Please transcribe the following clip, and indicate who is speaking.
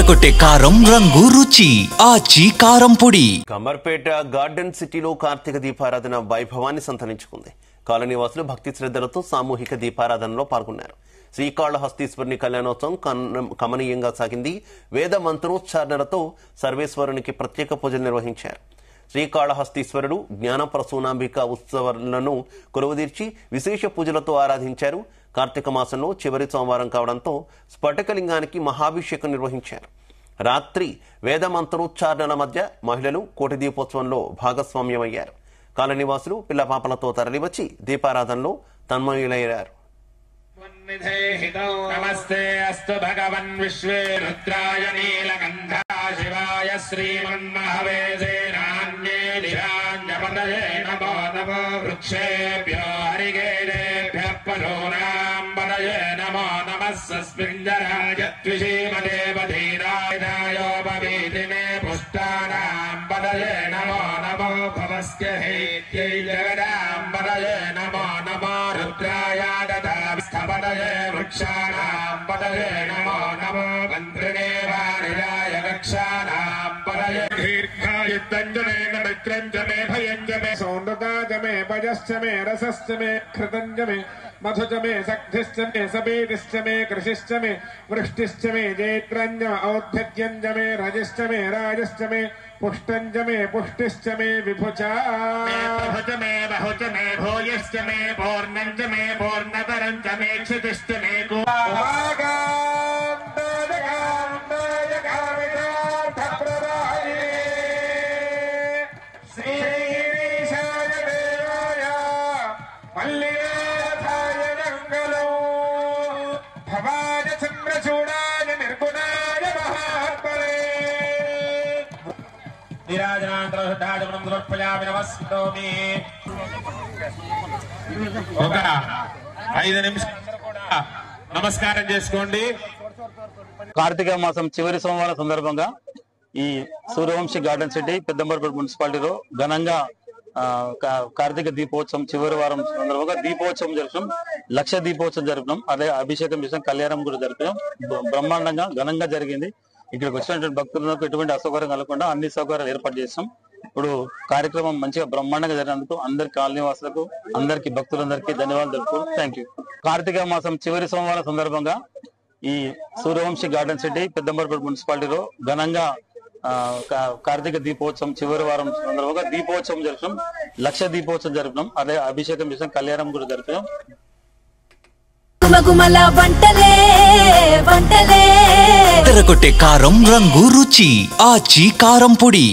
Speaker 1: కొట్టే కారం రంగు రుచి ఆచి కారం పొడి.
Speaker 2: కమర్పేట గార్డెన్ సిటీలో కార్తీక దీపారాధన వైభవాన్ని సంతరించుకుంది. కాలనీవాసులు భక్తి శ్రద్ధలతో సామూహిక దీపారాధనలో పాల్గొన్నారు. శ్రీకాళహస్తీశ్వరుని కళ్యాణోత్సవం కమనీయంగా సాగింది. వేద మంత్రోచ్చారణలతో సర్వేశ్వరునికి ప్రత్యేక పూజలు నిర్వహించారు. శ్రీకాళహస్తీశ్వరుడు జ్ఞాన ప్రసూనాంబిక ఉత్సవాలను కొలువుదీర్చి విశేష పూజలతో ఆరాధించారు. కార్తీక మాసంలో చివరి సోమవారం కావడంతో స్ఫటికలింగానికి మహాభిషేకం నిర్వహించారు. రాత్రి వేద మంత్రోచ్చారణల మధ్య మహిళలు కోటి దీపోత్సవంలో భాగస్వామ్యమయ్యారు. కాలనీవాసులు పిల్లపాపలతో తరలివచ్చి దీపారాధనలో తన్మయులయ్యారు.
Speaker 3: నమస్తే అస్తు భగవన్ విశ్వే రుద్రాయ నీలకంఠా శివాయ శ్రీమన్మహవేదే నాన్యే దిరాంజపదయే నమో నమో వృక్షేభ్యో హరికేదేభ్యః పశూనాం పదయే నమో నమః సస్మింజరాయ ద్విషీమదేవధీరాయోపవీతి మే పుష్టానాం పదయే నమో నమో భవస్య హేత్యై జగదాం పదయే నమో నమో రుద్రాయ పదయే వృక్షాణాం పదయే నమో నమో మంత్రిణే వారిజాయ వృక్షాణాం పదయే దీర్ఘాయుద్ధంజమే మిత్రంజమే భయంజమే సౌందకాజమే భజశ్చమే రసశ్చమే కృతంజమే మధుజమే సగ్ధిశ్చమే సబేదిశ్చమే కృషిశ్చమే వృష్టిశ్చమే జైత్రంజమ ఔద్ధత్యంజమే రజిశ్చమే రాజశ్చమే పుష్టంజమే పుష్టిశ్చమే విభుచా ప్రభుజమే బహుజమే భూయశ్చమే పూర్ణంజమే పూర్ణతరంజమే క్షితిశ్చమే శ్రీశాయ దేవాయ మల్లినాథాయ మంగళం భవాయ చంద్రచూడాయ నిర్గుణాయ మహాత్మనే నీరాజనాంతరశుద్ధాజమనం సమర్పయామి నమస్కరోమి. ఒక 5 నిమిషాలు కూడా నమస్కారం చేసుకోండి.
Speaker 4: కార్తీక మాసం చివరి సోమవారం సందర్భంగా ఈ సూర్యవంశీ గార్డెన్ సిటీ పెద్దంబర్పేట మున్సిపాలిటీలో ఘనంగా కార్తీక దీపోత్సవం చివరి వారం సందర్భంగా దీపోత్సవం జరుపుతాం. 1,00,000 దీపోత్సవం జరుపుతాం. అదే అభిషేకం చేసాం, కళ్యాణం కూడా జరుపుతాం. బ్రహ్మాండంగా ఘనంగా జరిగింది. ఇక్కడికి వచ్చినటువంటి భక్తులకు ఎటువంటి అసౌకర్యం కలగకుండా అన్ని సౌకర్యాలు ఏర్పాటు చేస్తాం. ఇప్పుడు కార్యక్రమం మంచిగా బ్రహ్మాండంగా జరిగినందుకు అందరికి కాలనీవాసులకు అందరికి భక్తులందరికీ ధన్యవాదాలు తెలుపుకుంటూ థ్యాంక్ యూ. కార్తీక మాసం చివరి సోమవారం సందర్భంగా ఈ సూర్యవంశీ గార్డెన్ సిటీ పెద్దంబర్పేట మున్సిపాలిటీలో ఘనంగా కార్తీక దీపోత్సవం చివరి వారం సందర్భంగా దీపోత్సవం జరుపుతాం. 1,00,000 దీపోత్సవం జరుపుతాం. అదే అభిషేకం చేసాం, కళ్యాణం కూడా జరుపుతాం.
Speaker 1: తెరకొట్టే కారం రంగు రుచి ఆచి కారం పొడి.